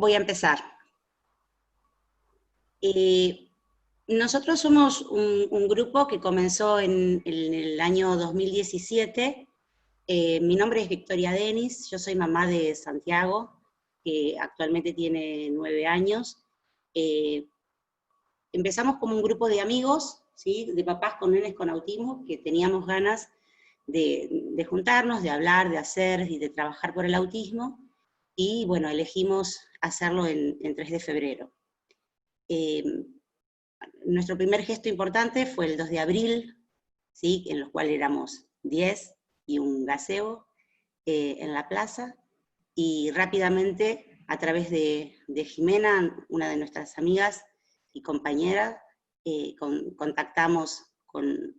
Voy a empezar. Nosotros somos un grupo que comenzó en el año 2017. Mi nombre es Victoria Denis, yo soy mamá de Santiago, que actualmente tiene 9 años. Empezamos como un grupo de amigos, ¿sí? De papás con nenes con autismo, que teníamos ganas de juntarnos, de hablar, de hacer y de trabajar por el autismo, y bueno, elegimos hacerlo en 3 de febrero. Nuestro primer gesto importante fue el 2 de abril, ¿sí? En los cuales éramos 10 y un gazebo en la plaza, y rápidamente, a través de Jimena, una de nuestras amigas y compañera, contactamos con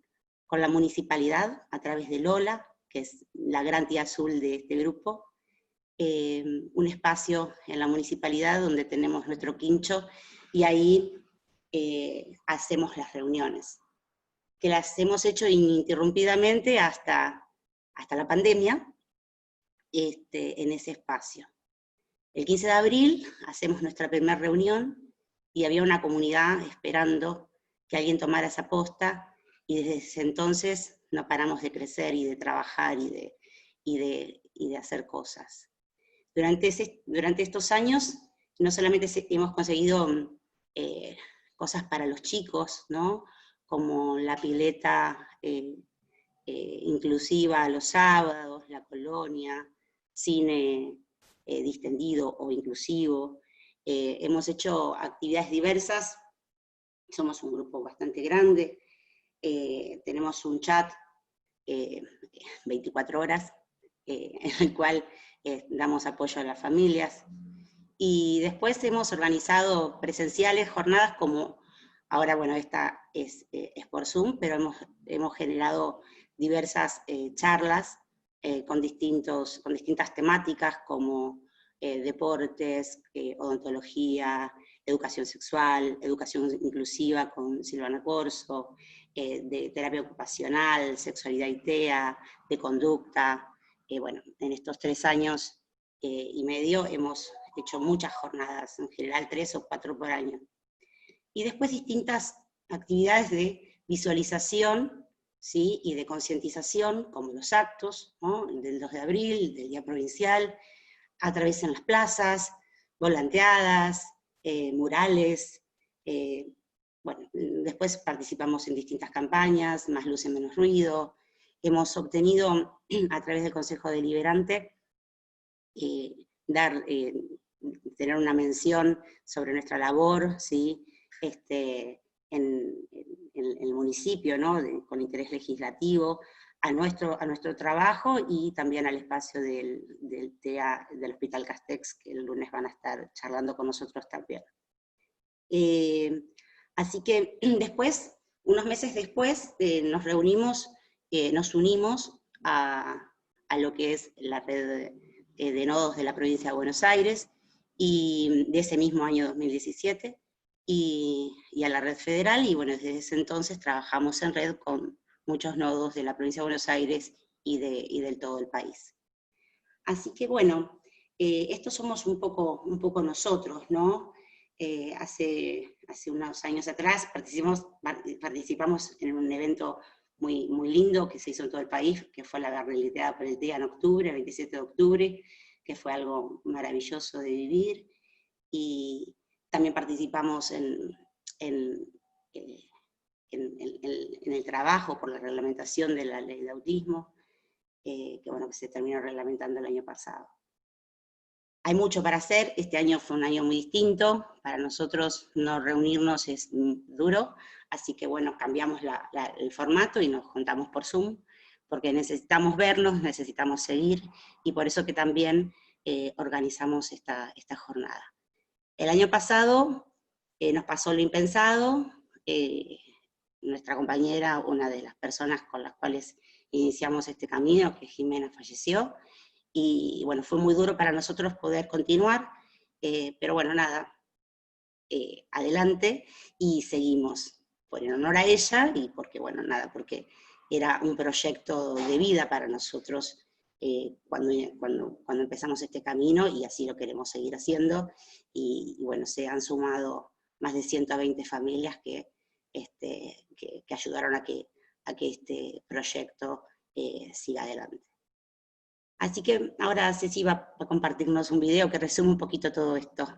la municipalidad a través de Lola, que es la gran tía azul de este grupo, un espacio en la municipalidad donde tenemos nuestro quincho, y ahí hacemos las reuniones, que las hemos hecho ininterrumpidamente hasta la pandemia, en ese espacio. El 15 de abril hacemos nuestra primera reunión, y había una comunidad esperando que alguien tomara esa posta, y desde ese entonces no paramos de crecer y de trabajar y de hacer cosas. Durante estos años, no solamente hemos conseguido cosas para los chicos, ¿no? Como la pileta inclusiva los sábados, la colonia, cine distendido o inclusivo. Hemos hecho actividades diversas, somos un grupo bastante grande, tenemos un chat 24 horas en el cual damos apoyo a las familias, y después hemos organizado presenciales, jornadas como ahora, bueno, esta es por Zoom, pero hemos generado diversas charlas con distintas temáticas como deportes, odontología, educación sexual, educación inclusiva con Silvana Corso, de terapia ocupacional, sexualidad y TEA, de conducta. Bueno, en estos 3 años y medio hemos hecho muchas jornadas, en general 3 o 4 por año. Y después distintas actividades de visualización, ¿sí? Y de concientización, como los actos, ¿no? Del 2 de abril, del Día Provincial, atraviesan las plazas, volanteadas, murales. Bueno, después participamos en distintas campañas, Más Luz y Menos Ruido. Hemos obtenido, a través del Consejo Deliberante, tener una mención sobre nuestra labor, ¿sí? En el municipio, ¿no? Con interés legislativo, a nuestro trabajo, y también al espacio del TEA, del Hospital Castex, que el lunes van a estar charlando con nosotros también. Así que después, unos meses después, nos unimos a lo que es la red de nodos de la provincia de Buenos Aires, y de ese mismo año 2017, y a la red federal, y bueno, desde ese entonces trabajamos en red con muchos nodos de la provincia de Buenos Aires y del todo el país. Así que bueno, estos somos un poco nosotros, ¿no? Hace unos años atrás participamos en un evento muy, muy lindo que se hizo en todo el país, que fue la Garreliteada por el Día en octubre, el 27 de octubre, que fue algo maravilloso de vivir, y también participamos en el trabajo por la reglamentación de la ley de autismo, que bueno, que se terminó reglamentando el año pasado. Hay mucho para hacer, este año fue un año muy distinto, para nosotros no reunirnos es duro, así que bueno, cambiamos el formato y nos juntamos por Zoom, porque necesitamos vernos, necesitamos seguir, y por eso que también organizamos esta jornada. El año pasado nos pasó lo impensado, nuestra compañera, una de las personas con las cuales iniciamos este camino, que Jimena, falleció, y bueno, fue muy duro para nosotros poder continuar, pero bueno, nada, adelante, y seguimos, por en honor a ella, y porque bueno, nada, porque era un proyecto de vida para nosotros, cuando empezamos este camino, y así lo queremos seguir haciendo, y bueno, se han sumado más de 120 familias que ayudaron a que este proyecto siga adelante. Así que ahora Ceci va a compartirnos un video que resume un poquito todo esto.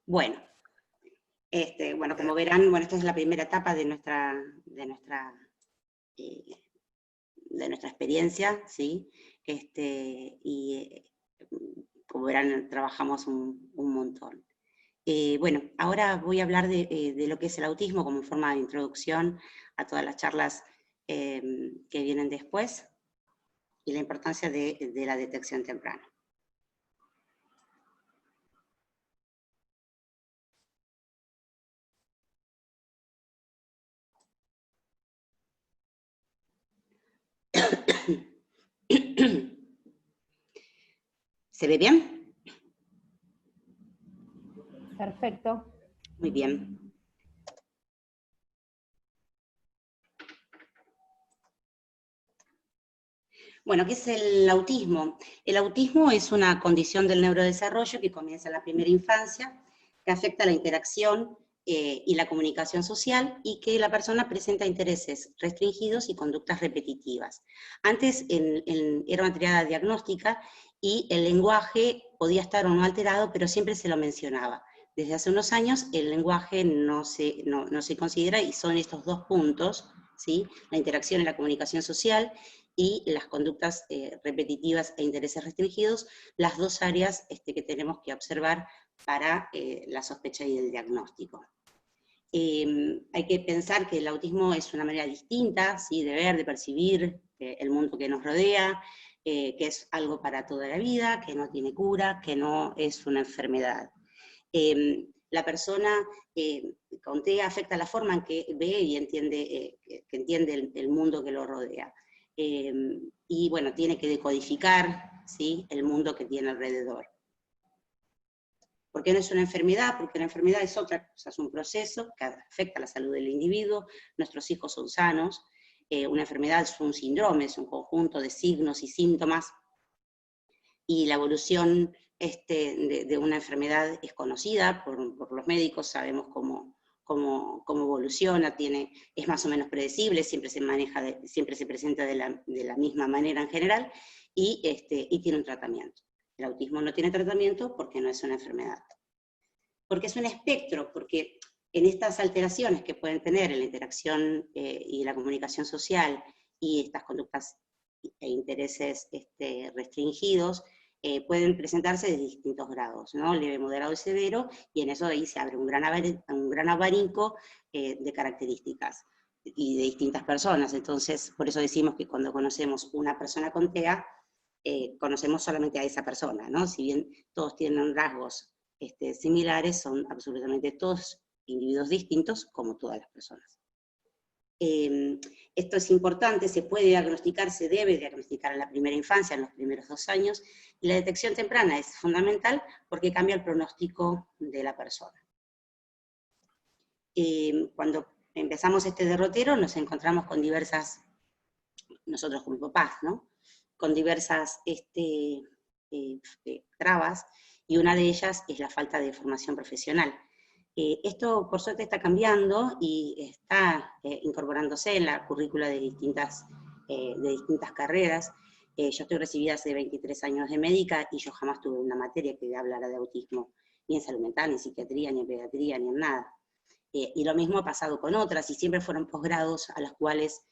Bueno, como verán, esta es la primera etapa de nuestra experiencia, ¿sí? Como verán, trabajamos un montón. Ahora voy a hablar de lo que es el autismo como forma de introducción a todas las charlas que vienen después, y la importancia de la detección temprana. ¿Se ve bien? Perfecto. Muy bien. Bueno, ¿qué es el autismo? El autismo es una condición del neurodesarrollo que comienza en la primera infancia, que afecta la interacción y la comunicación social, y que la persona presenta intereses restringidos y conductas repetitivas. Antes era una triada diagnóstica y el lenguaje podía estar o no alterado, pero siempre se lo mencionaba. Desde hace unos años el lenguaje no se considera, y son estos dos puntos, ¿sí? La interacción y la comunicación social, y las conductas repetitivas e intereses restringidos, las dos áreas que tenemos que observar para la sospecha y el diagnóstico. Hay que pensar que el autismo es una manera distinta, ¿sí?, de ver, de percibir el mundo que nos rodea, que es algo para toda la vida, que no tiene cura, que no es una enfermedad. La persona con TEA afecta la forma en que ve y entiende, que entiende el mundo que lo rodea. Y bueno, tiene que decodificar, ¿sí?, el mundo que tiene alrededor. ¿Por qué no es una enfermedad? Porque la enfermedad es otra cosa, es un proceso que afecta a la salud del individuo. Nuestros hijos son sanos. Una enfermedad es un síndrome, es un conjunto de signos y síntomas, y la evolución de una enfermedad es conocida por los médicos, sabemos cómo evoluciona, es más o menos predecible, siempre se presenta de la misma manera en general, y tiene un tratamiento. El autismo no tiene tratamiento porque no es una enfermedad. Porque es un espectro, porque en estas alteraciones que pueden tener en la interacción y la comunicación social, y estas conductas e intereses restringidos, pueden presentarse de distintos grados, ¿no? Leve, moderado y severo, y en eso ahí se abre un gran abanico de características y de distintas personas. Entonces, por eso decimos que cuando conocemos una persona con TEA, conocemos solamente a esa persona, ¿no? Si bien todos tienen rasgos similares, son absolutamente todos individuos distintos, como todas las personas. Esto es importante, se puede diagnosticar, se debe diagnosticar en la primera infancia, en los primeros 2 años, y la detección temprana es fundamental porque cambia el pronóstico de la persona. Cuando empezamos este derrotero nos encontramos con diversas, nosotros como papás, ¿no? Con diversas trabas, y una de ellas es la falta de formación profesional. Esto, por suerte, está cambiando y está incorporándose en la currícula de distintas carreras. Yo estoy recibida hace 23 años de médica y yo jamás tuve una materia que hablara de autismo, ni en salud mental, ni en psiquiatría, ni en pediatría, ni en nada. Y lo mismo ha pasado con otras, y siempre fueron posgrados a los cuales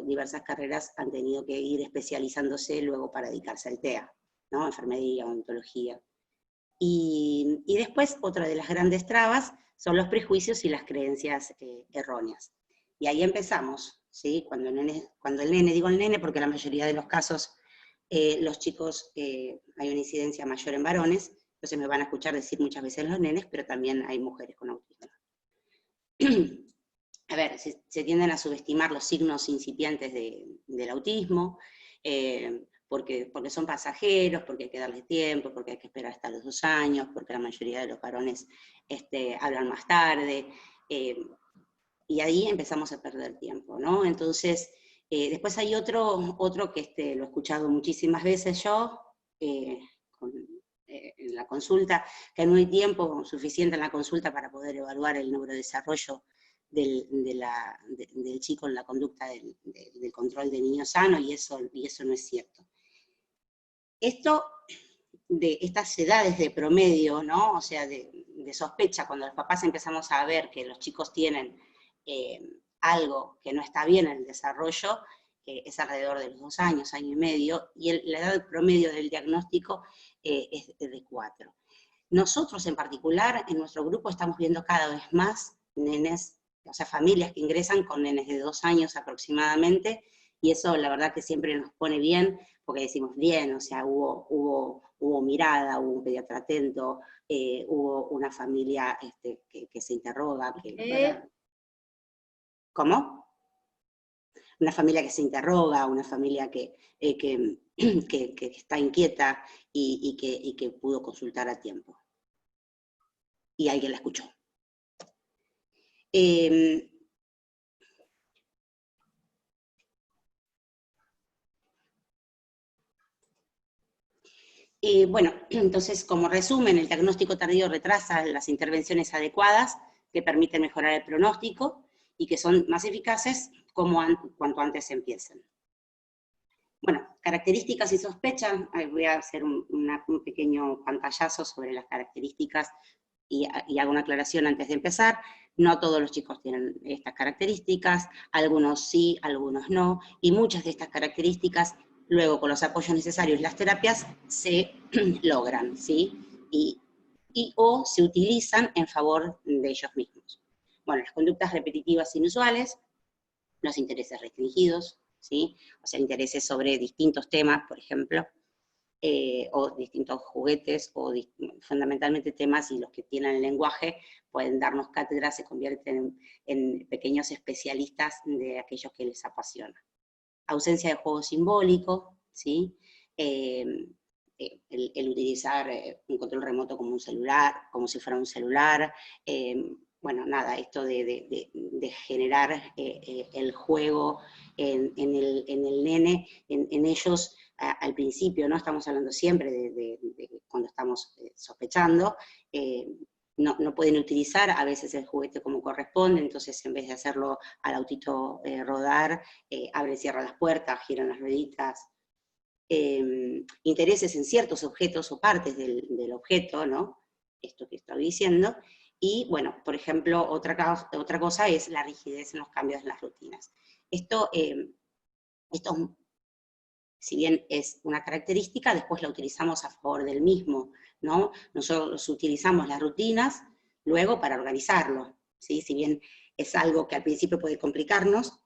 diversas carreras han tenido que ir especializándose luego para dedicarse al TEA, ¿no? Enfermería, odontología. Y después, otra de las grandes trabas son los prejuicios y las creencias erróneas. Y ahí empezamos, ¿sí? Cuando el nene, digo el nene porque en la mayoría de los casos los chicos, hay una incidencia mayor en varones, entonces me van a escuchar decir muchas veces los nenes, pero también hay mujeres con autismo. A ver, se tienden a subestimar los signos incipientes del autismo, porque son pasajeros, porque hay que darles tiempo, porque hay que esperar hasta los 2 años, porque la mayoría de los varones hablan más tarde, y ahí empezamos a perder tiempo, ¿no? Entonces, después hay otro que lo he escuchado muchísimas veces yo, en la consulta, que no hay tiempo suficiente en la consulta para poder evaluar el neurodesarrollo del chico en la conducta del control de niño sano, y eso no es cierto. Esto de estas edades de promedio, ¿no? O sea, de sospecha, cuando los papás empezamos a ver que los chicos tienen algo que no está bien en el desarrollo, es alrededor de los 2 años, año y medio, y la edad promedio del diagnóstico es de 4. Nosotros en particular, en nuestro grupo, estamos viendo cada vez más nenes, o sea, familias que ingresan con nenes de 2 años aproximadamente, y eso la verdad que siempre nos pone bien, porque decimos bien, o sea, hubo mirada, hubo un pediatra atento, hubo una familia que se interroga. ¿Cómo? Una familia que se interroga, una familia que está inquieta y que pudo consultar a tiempo. Y alguien la escuchó. Bueno, entonces, como resumen, el diagnóstico tardío retrasa las intervenciones adecuadas que permiten mejorar el pronóstico y que son más eficaces cuanto antes empiecen. Bueno, características y sospechas, voy a hacer un pequeño pantallazo sobre las características y hago una aclaración antes de empezar. No todos los chicos tienen estas características, algunos sí, algunos no, y muchas de estas características luego con los apoyos necesarios y las terapias se logran, ¿sí? O se utilizan en favor de ellos mismos. Bueno, las conductas repetitivas inusuales, los intereses restringidos, ¿sí? O sea, intereses sobre distintos temas, por ejemplo, o distintos juguetes, o fundamentalmente temas, y los que tienen el lenguaje pueden darnos cátedra, se convierten en pequeños especialistas de aquellos que les apasiona. Ausencia de juego simbólico, ¿sí? El utilizar un control remoto como un celular, como si fuera un celular, bueno, nada, esto de generar el juego en el nene, en ellos al principio, ¿no? Estamos hablando siempre de cuando estamos sospechando, no pueden utilizar a veces el juguete como corresponde, entonces en vez de hacerlo al autito rodar, abre y cierra las puertas, giran las rueditas, intereses en ciertos objetos o partes del objeto, ¿no? Esto que estoy diciendo, y bueno, por ejemplo, otra cosa es la rigidez en los cambios de las rutinas. Esto, si bien es una característica, después la utilizamos a favor del mismo, ¿no? Nosotros utilizamos las rutinas luego para organizarlo, ¿sí? Si bien es algo que al principio puede complicarnos,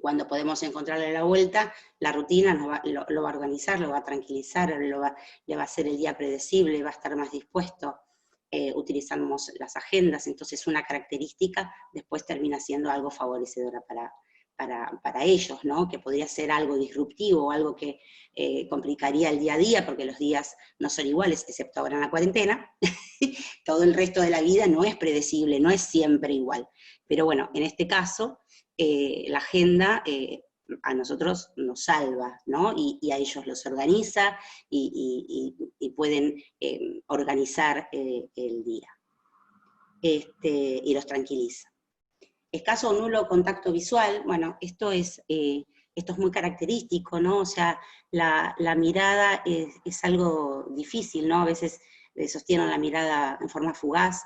cuando podemos encontrarle la vuelta, la rutina lo va a organizar, lo va a tranquilizar, le va a hacer el día predecible, va a estar más dispuesto. Utilizamos las agendas, entonces una característica después termina siendo algo favorecedora para ellos, ¿no? Que podría ser algo disruptivo, algo que complicaría el día a día, porque los días no son iguales, excepto ahora en la cuarentena. Todo el resto de la vida no es predecible, no es siempre igual. Pero bueno, en este caso, la agenda a nosotros nos salva, ¿no? Y a ellos los organiza y pueden organizar el día. Y los tranquiliza. Escaso o nulo contacto visual, bueno, esto es muy característico, ¿no? O sea, la mirada es algo difícil, ¿no? A veces sostienen la mirada en forma fugaz.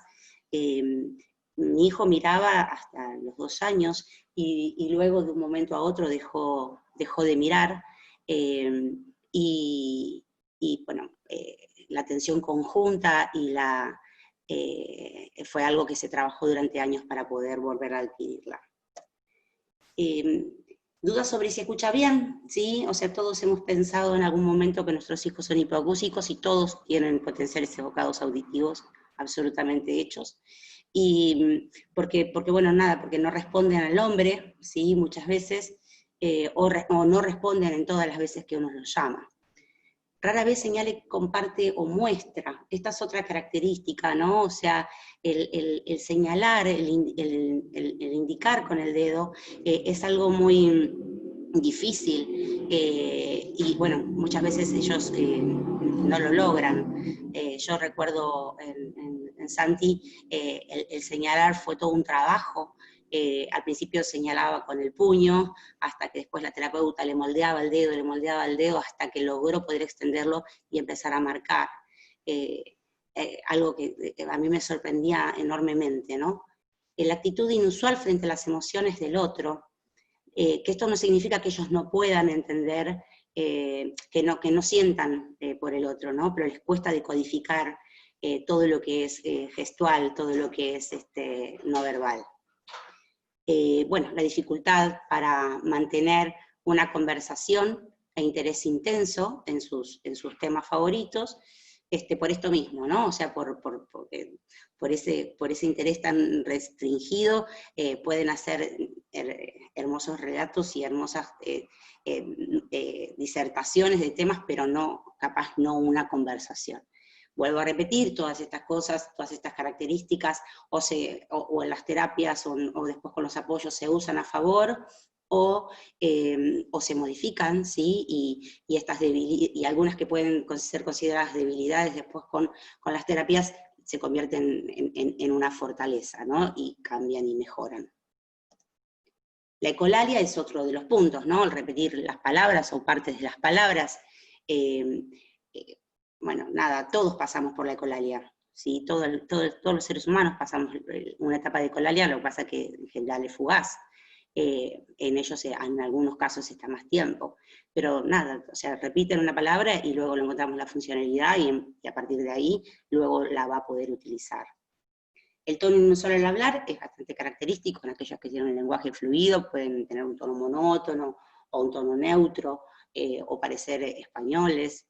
Mi hijo miraba hasta los 2 años y luego de un momento a otro dejó de mirar, y bueno, la atención conjunta y fue algo que se trabajó durante años para poder volver a adquirirla. ¿Dudas sobre si escucha bien? ¿Sí? O sea, todos hemos pensado en algún momento que nuestros hijos son hipoacúsicos y todos tienen potenciales evocados auditivos absolutamente hechos. Y porque bueno, nada, porque no responden al hombre, ¿sí? Muchas veces, o no responden en todas las veces que uno los llama. Rara vez señale, comparte o muestra. Esta es otra característica, ¿no? O sea, el señalar, el indicar con el dedo es algo muy difícil, y bueno, muchas veces ellos no lo logran. Yo recuerdo en Santi, el señalar fue todo un trabajo. Al principio señalaba con el puño, hasta que después la terapeuta le moldeaba el dedo, hasta que logró poder extenderlo y empezar a marcar. Algo que a mí me sorprendía enormemente, ¿no? La actitud inusual frente a las emociones del otro, que esto no significa que ellos no puedan entender, que no sientan por el otro, ¿no? Pero les cuesta decodificar todo lo que es gestual, todo lo que es no verbal. Bueno, la dificultad para mantener una conversación e interés intenso en sus temas favoritos, por esto mismo, ¿no? O sea, por ese interés tan restringido, pueden hacer hermosos relatos y hermosas disertaciones de temas, pero capaz no una conversación. Vuelvo a repetir, todas estas cosas, todas estas características, o en las terapias o después con los apoyos se usan a favor, o se modifican, ¿sí? Y algunas que pueden ser consideradas debilidades después con las terapias se convierten en una fortaleza, ¿no? Y cambian y mejoran. La ecolalia es otro de los puntos, ¿no? El repetir las palabras o partes de las palabras. Bueno, nada, todos pasamos por la ecolalia, ¿sí? Todos los seres humanos pasamos una etapa de ecolalia, lo que pasa es que en general es fugaz. En ellos en algunos casos está más tiempo, pero nada, o sea, repiten una palabra y luego le encontramos la funcionalidad y a partir de ahí luego la va a poder utilizar. El tono inusual al hablar es bastante característico en aquellos que tienen un lenguaje fluido, pueden tener un tono monótono o un tono neutro, o parecer españoles.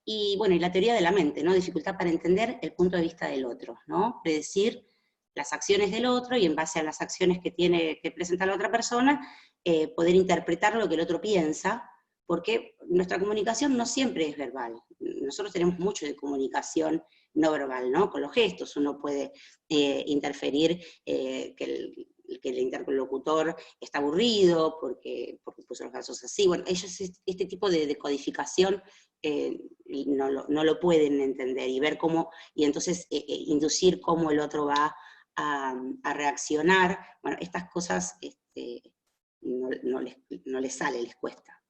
Y bueno, y la teoría de la mente, ¿no? Dificultad para entender el punto de vista del otro, ¿no? Predecir las acciones del otro y en base a las acciones que presenta la otra persona, poder interpretar lo que el otro piensa, porque nuestra comunicación no siempre es verbal. Nosotros tenemos mucho de comunicación no verbal, ¿no? Con los gestos uno puede interferir que el interlocutor está aburrido porque puso los brazos así. Bueno, ellos este tipo de codificación no lo pueden entender y ver cómo, y entonces inducir cómo el otro va a reaccionar. Bueno, estas cosas no les sale, les cuesta.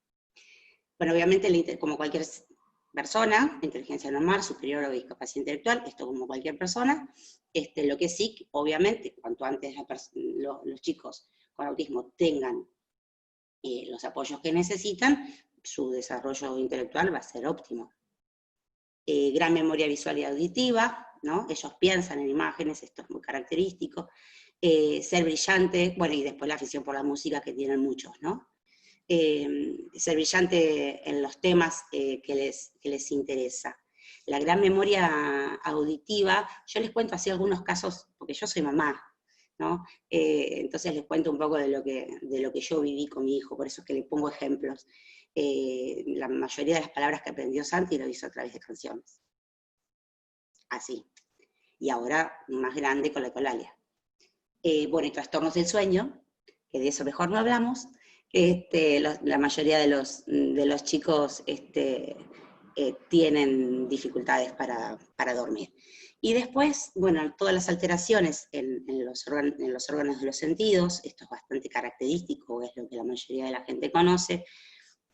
Bueno, obviamente, como cualquier persona, inteligencia normal, superior o discapacidad intelectual, esto como cualquier persona, lo que sí, obviamente, cuanto antes los chicos con autismo tengan los apoyos que necesitan, su desarrollo intelectual va a ser óptimo. Gran memoria visual y auditiva, ¿no? Ellos piensan en imágenes, esto es muy característico. Ser brillante, bueno, y después la afición por la música que tienen muchos, ¿no? Ser brillante en los temas que les interesa. La gran memoria auditiva, yo les cuento así algunos casos, porque yo soy mamá, ¿no? Entonces les cuento un poco de lo que yo viví con mi hijo, por eso es que le pongo ejemplos. La mayoría de las palabras que aprendió Santi lo hizo a través de canciones. Así. Y ahora más grande con la ecolalia. Bueno, y trastornos del sueño, que de eso mejor no hablamos. La mayoría de los chicos tienen dificultades para dormir. Y después, bueno, todas las alteraciones en los órganos de los sentidos, esto es bastante característico, es lo que la mayoría de la gente conoce,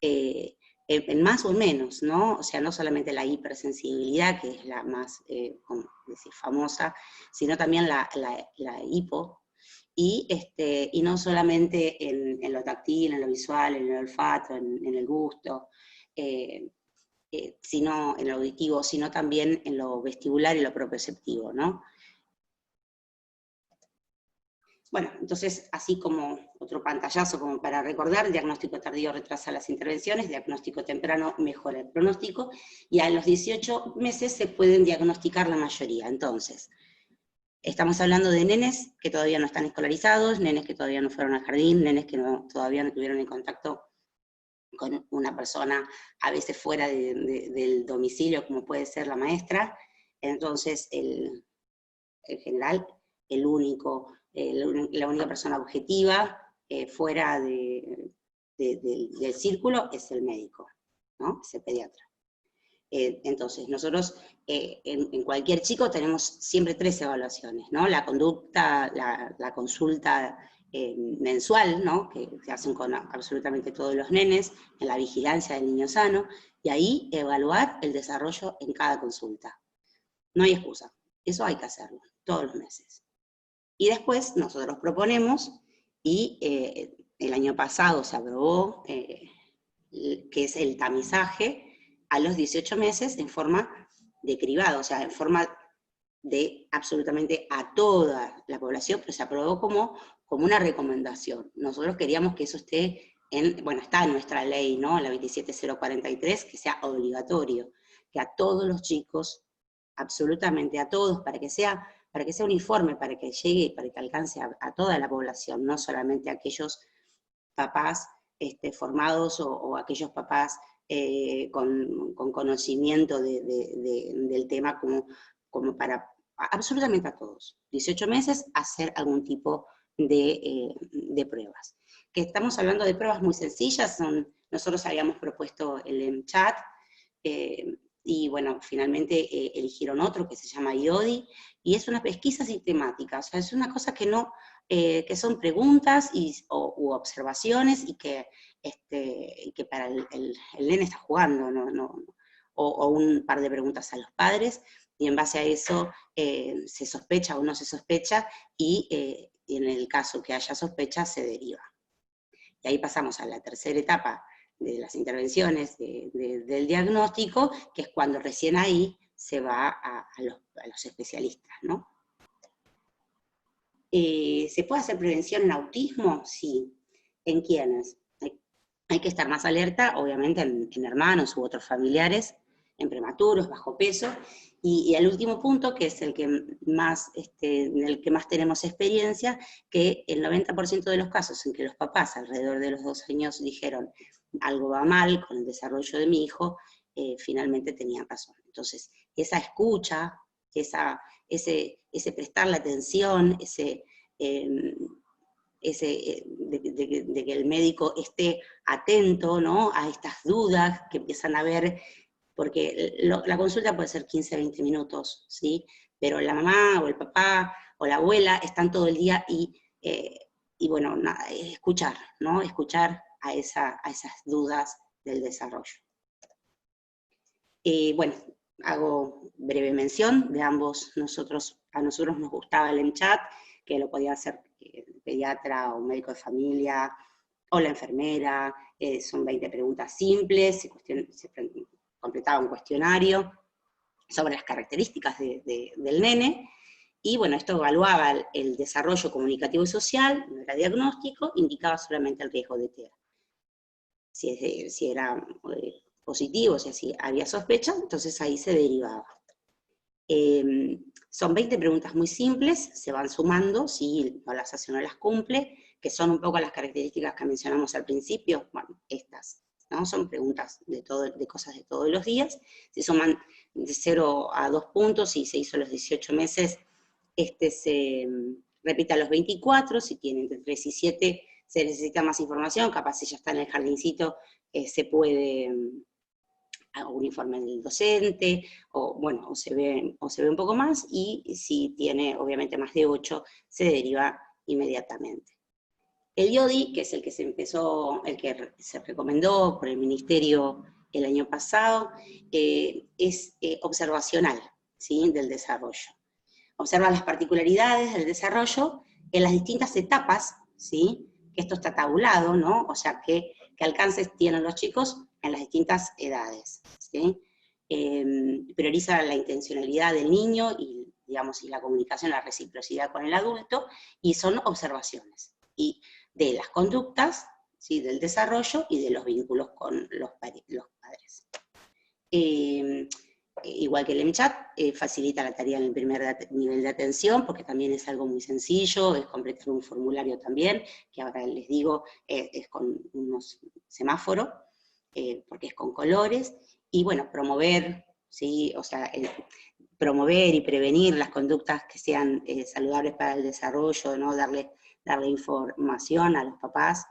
en más o menos, ¿no? O sea, no solamente la hipersensibilidad, que es la más famosa, sino también la hipo, y no solamente en lo táctil, en lo visual, en el olfato, en el gusto, sino en lo auditivo, sino también en lo vestibular y lo propioceptivo, ¿no? Bueno, entonces, así como otro pantallazo como para recordar, diagnóstico tardío retrasa las intervenciones, diagnóstico temprano mejora el pronóstico, y a los 18 meses se pueden diagnosticar la mayoría. Entonces, estamos hablando de nenes que todavía no están escolarizados, nenes que todavía no fueron al jardín, nenes que todavía no tuvieron en contacto con una persona, a veces fuera del domicilio, como puede ser la maestra. Entonces, en general, la única persona objetiva fuera del círculo es el médico, ¿no? Es el pediatra. Entonces, nosotros en cualquier chico tenemos siempre 3 evaluaciones, ¿no? La conducta, la consulta mensual, ¿no? Que se hacen con absolutamente todos los nenes, en la vigilancia del niño sano, y ahí evaluar el desarrollo en cada consulta. No hay excusa, eso hay que hacerlo, todos los meses. Y después nosotros proponemos, y el año pasado se aprobó, que es el tamizaje a los 18 meses en forma de cribado, o sea, en forma de absolutamente a toda la población, pero se aprobó como una recomendación. Nosotros queríamos que eso esté bueno, está en nuestra ley, ¿no? La 27043, que sea obligatorio, que a todos los chicos, absolutamente a todos, para que sea uniforme, para que llegue y para que alcance a toda la población, no solamente a aquellos papás formados o aquellos papás con conocimiento del tema como para absolutamente a todos. 18 meses, hacer algún tipo de pruebas. Que estamos hablando de pruebas muy sencillas, nosotros habíamos propuesto el MCHAT, y bueno, finalmente eligieron otro que se llama IODI, y es una pesquisa sistemática, o sea, es una cosa que no, que son preguntas u observaciones, y que para el nene está jugando, o un par de preguntas a los padres, y en base a eso se sospecha o no se sospecha, y en el caso que haya sospecha se deriva. Y ahí pasamos a la tercera etapa de las intervenciones del diagnóstico, que es cuando recién ahí se va a los especialistas, ¿no? ¿Se puede hacer prevención en autismo? Sí. ¿En quiénes? Hay que estar más alerta, obviamente, en hermanos u otros familiares, en prematuros, bajo peso, y el último punto, que es el que más, en el que más tenemos experiencia, que el 90% de los casos en que los papás alrededor de los 2 años dijeron algo va mal con el desarrollo de mi hijo, finalmente tenían razón. Entonces, esa escucha ese prestarle atención, de que el médico esté atento, ¿no?, a estas dudas que empiezan a ver, porque la consulta puede ser 15, 20 minutos, ¿sí? Pero la mamá o el papá o la abuela están todo el día y bueno, nada, escuchar, ¿no? Escuchar a esas dudas del desarrollo. Bueno, hago breve mención de ambos. A nosotros nos gustaba el MCHAT, que lo podía hacer el pediatra o médico de familia, o la enfermera. Son 20 preguntas simples, se completaba un cuestionario sobre las características del nene, y bueno, esto evaluaba el desarrollo comunicativo y social, no era diagnóstico, indicaba solamente el riesgo de TEA. Si era positivo, si así había sospecha, entonces ahí se derivaba. Son 20 preguntas muy simples, se van sumando, si no las hace o no las cumple, que son un poco las características que mencionamos al principio, bueno, estas, ¿no? Son preguntas de cosas de todos los días, se suman de 0 a 2 puntos, si se hizo a los 18 meses, se repite a los 24, si tiene entre 3 y 7 se necesita más información, capaz si ya está en el jardincito, se puede un informe del docente, o bueno, o se ve un poco más, y si tiene obviamente más de 8, se deriva inmediatamente. El IODI, que es el que se recomendó por el Ministerio el año pasado, es observacional, ¿sí?, del desarrollo. Observa las particularidades del desarrollo en las distintas etapas, ¿sí?, que esto está tabulado, ¿no? O sea, qué alcances tienen los chicos en las distintas edades, ¿sí? Prioriza la intencionalidad del niño y, digamos, y la comunicación, la reciprocidad con el adulto, y son observaciones, y de las conductas, ¿sí?, del desarrollo y de los vínculos con los padres. Igual que el MCHAT, facilita la tarea en el primer nivel de atención, porque también es algo muy sencillo, es completar un formulario también, que ahora les digo, es con unos semáforos, porque es con colores, y bueno, promover, ¿sí?, o sea, promover y prevenir las conductas que sean saludables para el desarrollo, ¿no?, darle información a los papás,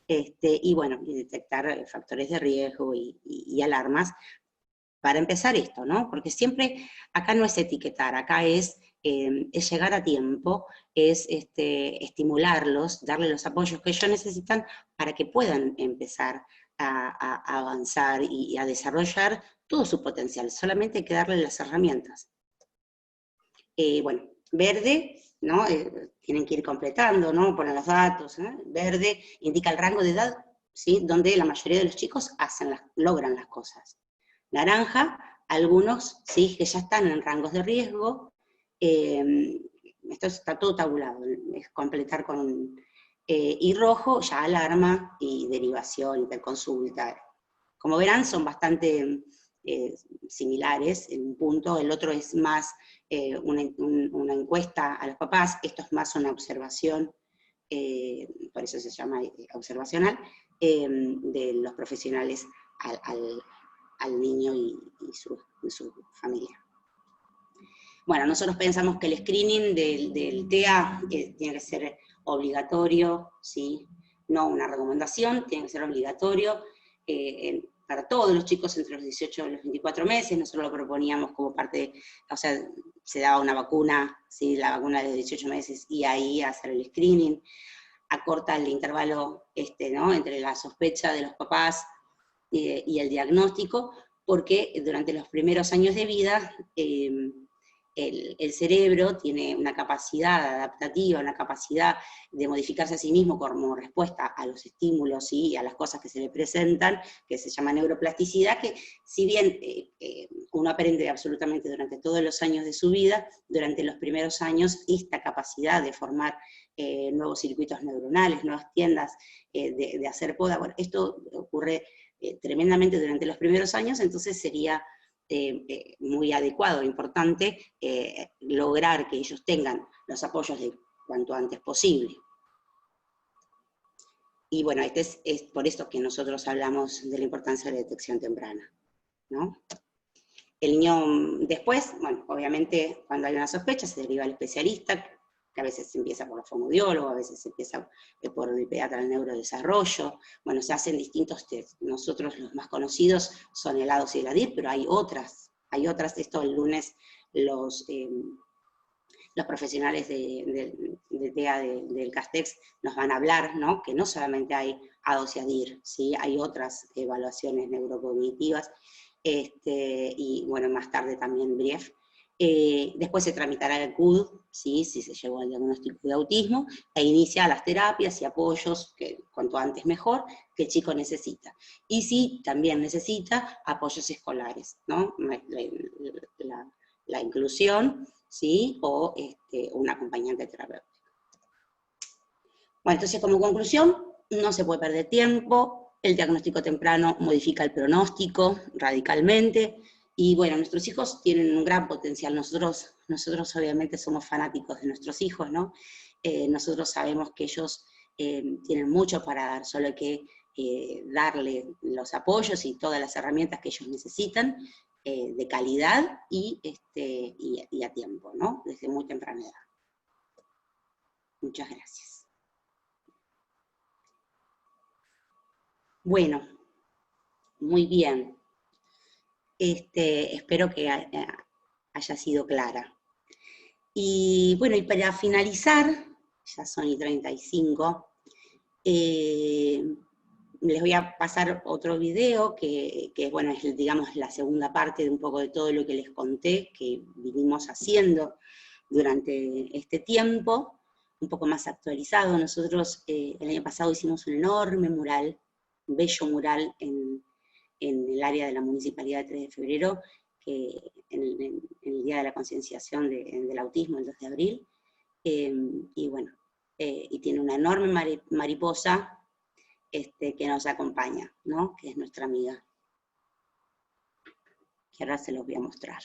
y bueno, y detectar factores de riesgo y alarmas, para empezar esto, ¿no? Porque siempre, acá no es etiquetar, acá es llegar a tiempo, es estimularlos, darle los apoyos que ellos necesitan para que puedan empezar a avanzar y a desarrollar todo su potencial, solamente hay que darle las herramientas. Bueno, verde, ¿no? Tienen que ir completando, ¿no? Ponen los datos, ¿eh? Verde indica el rango de edad, ¿sí?, donde la mayoría de los chicos logran las cosas. Naranja, algunos, ¿sí?, que ya están en rangos de riesgo, esto está todo tabulado, es completar con, y rojo, ya alarma y derivación, interconsulta. Como verán, son bastante similares en un punto, el otro es más una encuesta a los papás, esto es más una observación, por eso se llama observacional, de los profesionales al niño y su familia. Bueno, nosotros pensamos que el screening del TEA tiene que ser obligatorio, ¿sí?, no una recomendación, tiene que ser obligatorio para todos los chicos entre los 18 y los 24 meses, nosotros lo proponíamos como parte de, o sea, se daba una vacuna, ¿sí?, la vacuna de 18 meses, y ahí hacer el screening, acorta el intervalo ¿no?, entre la sospecha de los papás y el diagnóstico, porque durante los primeros años de vida el cerebro tiene una capacidad adaptativa, una capacidad de modificarse a sí mismo como respuesta a los estímulos y a las cosas que se le presentan, que se llama neuroplasticidad, que si bien uno aprende absolutamente durante todos los años de su vida, durante los primeros años esta capacidad de formar nuevos circuitos neuronales, nuevas tiendas de hacer poda, bueno, esto ocurre tremendamente durante los primeros años, entonces sería muy adecuado, importante, lograr que ellos tengan los apoyos de cuanto antes posible. Y bueno, es por esto que nosotros hablamos de la importancia de la detección temprana, ¿no? El niño después, bueno, obviamente cuando hay una sospecha se deriva al especialista, que a veces se empieza por el fonoaudiólogo, a veces se empieza por el pediatra del neurodesarrollo, bueno, se hacen distintos test. Nosotros los más conocidos son el A2 y el ADIR, pero hay otras, esto el lunes los profesionales de TEA del CASTEX nos van a hablar, ¿no? Que no solamente hay A2 y ADIR, ¿sí? Hay otras evaluaciones neurocognitivas, y bueno, más tarde también BRIEF. Después se tramitará el CUD, ¿sí? Si se llegó al diagnóstico de autismo, e inicia las terapias y apoyos, que cuanto antes mejor, que el chico necesita. Y si también necesita apoyos escolares, ¿no? La inclusión, ¿sí? O un acompañante terapéutico. Bueno, entonces como conclusión, no se puede perder tiempo, el diagnóstico temprano modifica el pronóstico radicalmente, y bueno, nuestros hijos tienen un gran potencial, nosotros obviamente somos fanáticos de nuestros hijos, ¿no? Nosotros sabemos que ellos tienen mucho para dar, solo hay que darle los apoyos y todas las herramientas que ellos necesitan, de calidad y a tiempo, ¿no? Desde muy temprana edad. Muchas gracias. Bueno, muy bien. Espero que haya sido clara. Y bueno, y para finalizar, ya son y 35, les voy a pasar otro video que bueno, es, digamos, la segunda parte de un poco de todo lo que les conté, que vinimos haciendo durante este tiempo, un poco más actualizado. Nosotros el año pasado hicimos un enorme mural, un bello mural en el área de la Municipalidad de 3 de Febrero, que en el Día de la Concienciación del Autismo, el 2 de abril, y bueno, y tiene una enorme mariposa que nos acompaña, ¿no? Que es nuestra amiga, que ahora se los voy a mostrar.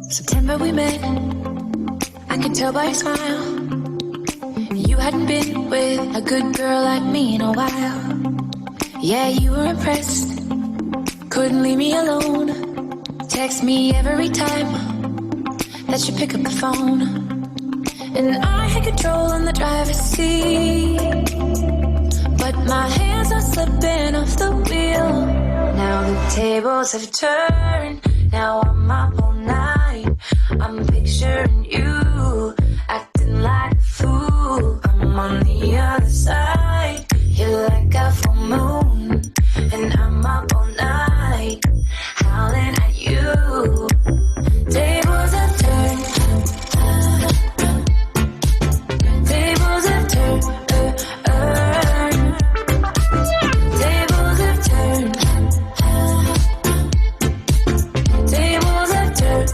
September we met, I could tell by your smile. You hadn't been with a good girl like me in a while. Yeah, you were impressed, couldn't leave me alone. Text me every time that you pick up the phone. And I had control on the driver's seat, but my hands are slipping off the wheel. Now the tables have turned, now I'm up all night. I'm picturing you, acting like a fool. I'm on the other side, you're like a full moon. And I'm up all night, howling at you. Tables have turned, tables have turned, tables have turned, tables have turned.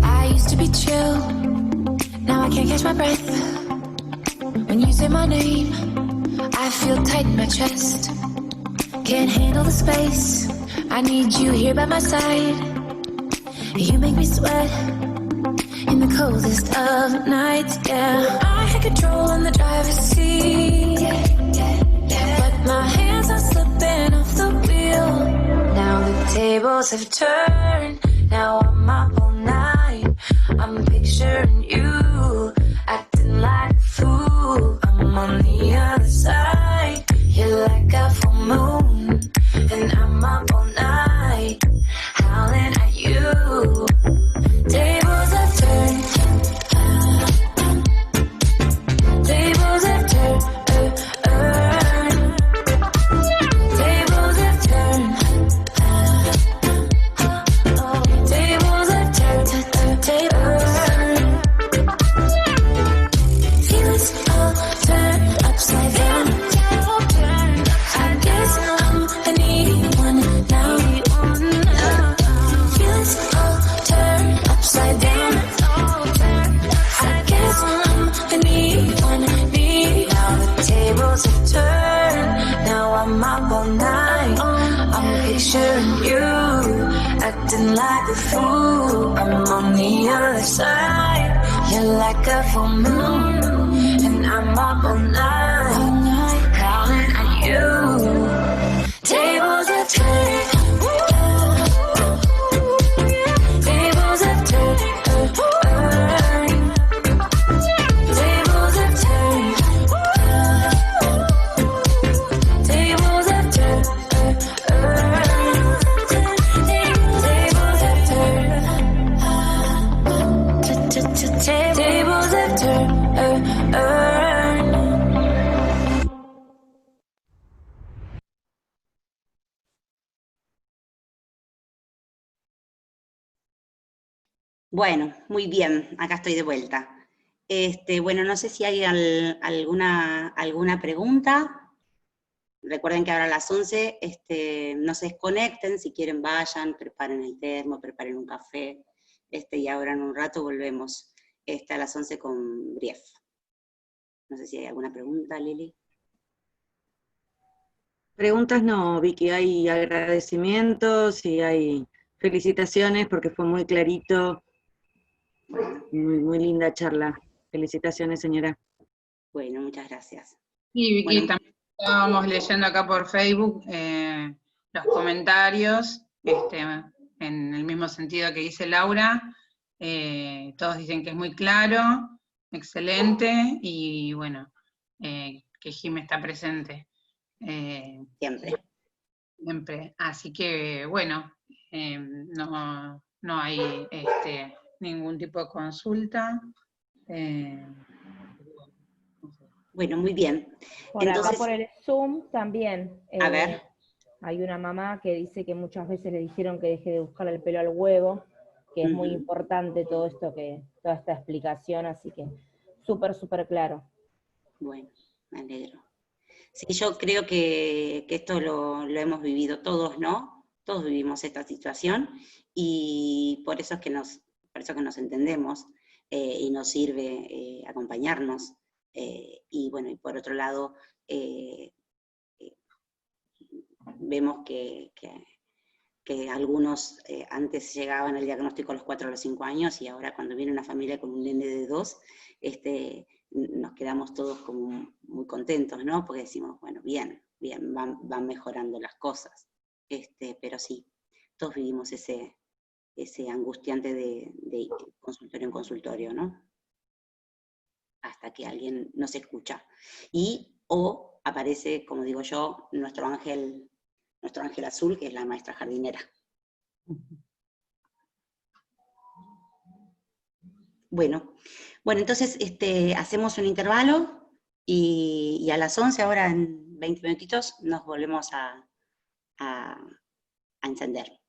I used to be chill, now I can't catch my breath. When you say my name, I feel tight in my chest. Can't handle the space, I need you here by my side. You make me sweat in the coldest of nights, yeah. I had control on the driver's seat, but my hands are slipping off the wheel. Now the tables have turned, now I'm up all night. I'm picturing you, acting like a fool. I'm on the other side, you're like a full moon. And I'm up all night, howling at you. Tables have turned, tables have turned, tables have turned, tables have turned, tables. Feelings all turned upside down. I guess I'm an 81. like a fool. I'm on the other side. You're like a full moon, and I'm up all night, counting on you. Tables have turned. Tables have turned. Tables have turned. Tables have turned. Tables have turned. Bueno, muy bien, acá estoy de vuelta. Bueno, no sé si hay alguna pregunta. Recuerden que ahora a las 11 no se desconecten, si quieren vayan, preparen el termo, preparen un café, y ahora en un rato volvemos a las 11 con Brief. No sé si hay alguna pregunta, Lili. Preguntas no, Vicky, hay agradecimientos y hay felicitaciones porque fue muy clarito, muy, muy linda charla. Felicitaciones, señora. Bueno, muchas gracias. Y Vicky, Bueno. también estábamos leyendo acá por Facebook los comentarios, en el mismo sentido que dice Laura, todos dicen que es muy claro, excelente, y bueno, que Jim está presente. Siempre. Siempre. Así que, bueno, no hay ningún tipo de consulta. Bueno, muy bien. Por acá por el Zoom también. A ver. Hay una mamá que dice que muchas veces le dijeron que deje de buscar el pelo al huevo, que es muy importante todo esto, toda esta explicación, así que súper, súper claro. Bueno, me alegro. Sí, yo creo que esto lo hemos vivido todos, ¿no? Todos vivimos esta situación, y por eso es que nos entendemos, y nos sirve acompañarnos. Y bueno, y por otro lado, vemos que algunos antes llegaban al diagnóstico a los 4 o los 5 años, y ahora cuando viene una familia con un nene de 2, nos quedamos todos como muy contentos, ¿no? Porque decimos, bueno, bien, van mejorando las cosas. Pero sí, todos vivimos ese angustiante de consultorio en consultorio, ¿no? Hasta que alguien nos escucha. O aparece, como digo yo, nuestro ángel azul, que es la maestra jardinera. Bueno, entonces hacemos un intervalo, y a las 11, ahora en 20 minutitos, nos volvemos a encender.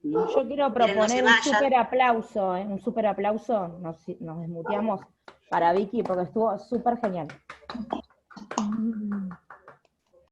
Yo quiero proponer un súper aplauso, un súper aplauso, nos desmuteamos para Vicky porque estuvo súper genial.